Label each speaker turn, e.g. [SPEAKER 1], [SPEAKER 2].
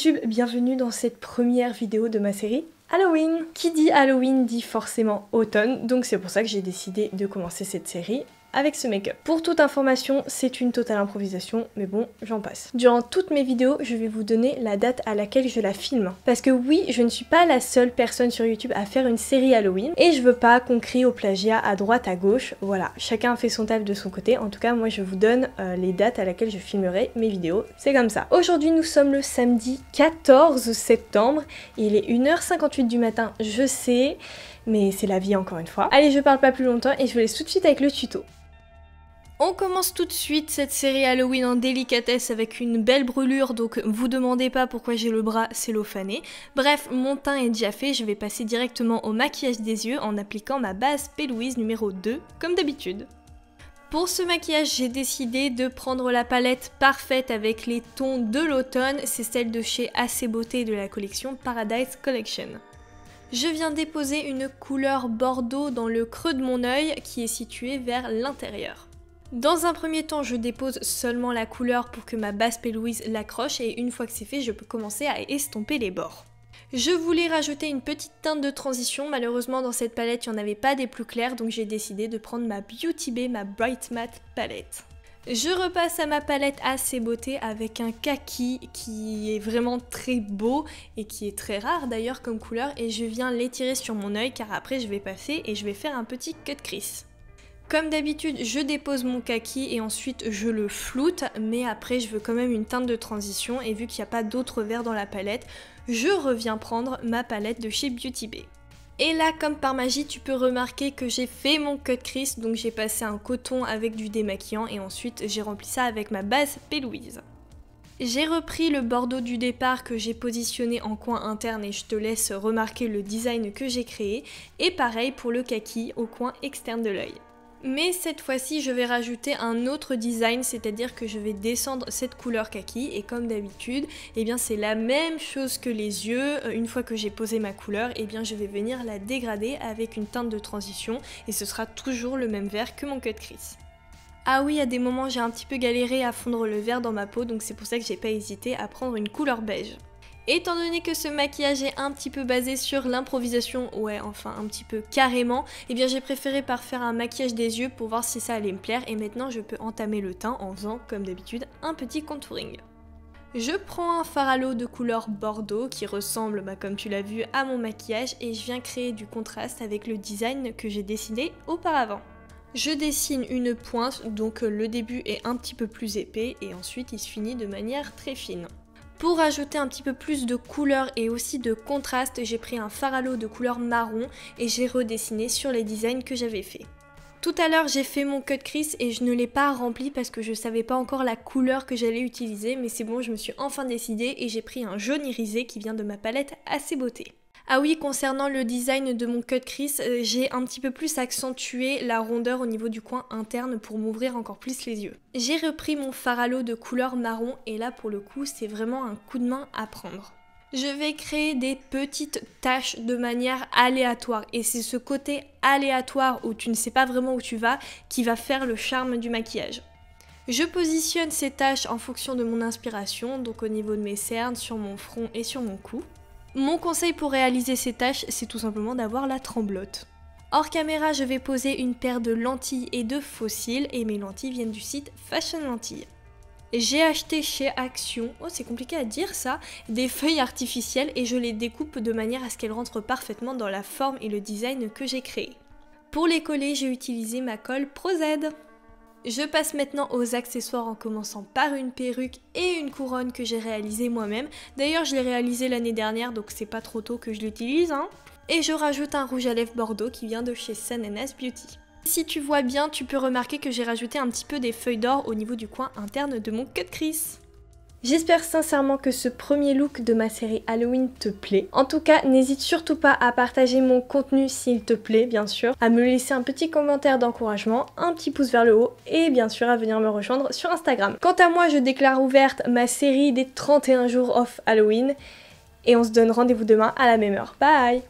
[SPEAKER 1] YouTube, bienvenue dans cette première vidéo de ma série Halloween. Qui dit Halloween dit forcément automne, donc c'est pour ça que j'ai décidé de commencer cette série avec ce make-up. Pour toute information, c'est une totale improvisation, mais bon, j'en passe. Durant toutes mes vidéos, je vais vous donner la date à laquelle je la filme. Parce que oui, je ne suis pas la seule personne sur YouTube à faire une série Halloween, et je veux pas qu'on crie au plagiat à droite, à gauche. Voilà, chacun fait son taf de son côté. En tout cas, moi je vous donne les dates à laquelle je filmerai mes vidéos. C'est comme ça. Aujourd'hui, nous sommes le samedi 14 septembre. Il est 1h58 du matin, je sais, mais c'est la vie encore une fois. Allez, je parle pas plus longtemps et je vous laisse tout de suite avec le tuto. On commence tout de suite cette série Halloween en délicatesse avec une belle brûlure, donc vous demandez pas pourquoi j'ai le bras cellofané. Bref, mon teint est déjà fait, je vais passer directement au maquillage des yeux en appliquant ma base P. Louise numéro 2, comme d'habitude. Pour ce maquillage, j'ai décidé de prendre la palette parfaite avec les tons de l'automne, c'est celle de chez AC Beauté de la collection Paradise Collection. Je viens déposer une couleur bordeaux dans le creux de mon œil qui est situé vers l'intérieur. Dans un premier temps, je dépose seulement la couleur pour que ma base P. Louise l'accroche et une fois que c'est fait, je peux commencer à estomper les bords. Je voulais rajouter une petite teinte de transition, malheureusement dans cette palette il n'y en avait pas des plus clairs, donc j'ai décidé de prendre ma Beauty Bay, ma Bright Matte palette. Je repasse à ma palette AC Beauté avec un kaki qui est vraiment très beau et qui est très rare d'ailleurs comme couleur, et je viens l'étirer sur mon œil car après je vais passer et je vais faire un petit cut crease. Comme d'habitude, je dépose mon kaki et ensuite je le floute, mais après je veux quand même une teinte de transition et vu qu'il n'y a pas d'autre vert dans la palette, je reviens prendre ma palette de chez Beauty Bay. Et là, comme par magie, tu peux remarquer que j'ai fait mon cut crease, donc j'ai passé un coton avec du démaquillant et ensuite j'ai rempli ça avec ma base P. Louise. J'ai repris le bordeaux du départ que j'ai positionné en coin interne et je te laisse remarquer le design que j'ai créé, et pareil pour le kaki au coin externe de l'œil. Mais cette fois-ci, je vais rajouter un autre design, c'est-à-dire que je vais descendre cette couleur kaki et comme d'habitude, eh bien c'est la même chose que les yeux. Une fois que j'ai posé ma couleur, eh bien je vais venir la dégrader avec une teinte de transition et ce sera toujours le même vert que mon cut crease. Ah oui, à des moments j'ai un petit peu galéré à fondre le vert dans ma peau, donc c'est pour ça que j'ai pas hésité à prendre une couleur beige. Étant donné que ce maquillage est un petit peu basé sur l'improvisation, ouais enfin un petit peu carrément, eh bien j'ai préféré faire un maquillage des yeux pour voir si ça allait me plaire et maintenant je peux entamer le teint en faisant comme d'habitude un petit contouring. Je prends un fard à l'eau de couleur bordeaux qui ressemble, comme tu l'as vu, à mon maquillage et je viens créer du contraste avec le design que j'ai dessiné auparavant. Je dessine une pointe, donc le début est un petit peu plus épais et ensuite il se finit de manière très fine. Pour ajouter un petit peu plus de couleur et aussi de contraste, j'ai pris un fard à l'eau de couleur marron et j'ai redessiné sur les designs que j'avais fait. Tout à l'heure j'ai fait mon cut crease et je ne l'ai pas rempli parce que je savais pas encore la couleur que j'allais utiliser, mais c'est bon, je me suis enfin décidée et j'ai pris un jaune irisé qui vient de ma palette AC Beauté. Ah oui, concernant le design de mon cut crease, j'ai un petit peu plus accentué la rondeur au niveau du coin interne pour m'ouvrir encore plus les yeux. J'ai repris mon fard à l'eau de couleur marron et là pour le coup c'est vraiment un coup de main à prendre. Je vais créer des petites taches de manière aléatoire et c'est ce côté aléatoire où tu ne sais pas vraiment où tu vas qui va faire le charme du maquillage. Je positionne ces taches en fonction de mon inspiration, donc au niveau de mes cernes, sur mon front et sur mon cou. Mon conseil pour réaliser ces tâches, c'est tout simplement d'avoir la tremblote. Hors caméra, je vais poser une paire de lentilles et de faux cils et mes lentilles viennent du site Fashion Lentilles. J'ai acheté chez Action, oh c'est compliqué à dire ça, des feuilles artificielles et je les découpe de manière à ce qu'elles rentrent parfaitement dans la forme et le design que j'ai créé. Pour les coller, j'ai utilisé ma colle ProZ. Je passe maintenant aux accessoires en commençant par une perruque et une couronne que j'ai réalisée moi-même. D'ailleurs je l'ai réalisée l'année dernière donc c'est pas trop tôt que je l'utilise. Et je rajoute un rouge à lèvres bordeaux qui vient de chez Sananas Beauty. Si tu vois bien, tu peux remarquer que j'ai rajouté un petit peu des feuilles d'or au niveau du coin interne de mon cut crease. J'espère sincèrement que ce premier look de ma série Halloween te plaît. En tout cas, n'hésite surtout pas à partager mon contenu s'il te plaît, bien sûr, à me laisser un petit commentaire d'encouragement, un petit pouce vers le haut et bien sûr à venir me rejoindre sur Instagram. Quant à moi, je déclare ouverte ma série des 31 jours off Halloween et on se donne rendez-vous demain à la même heure. Bye!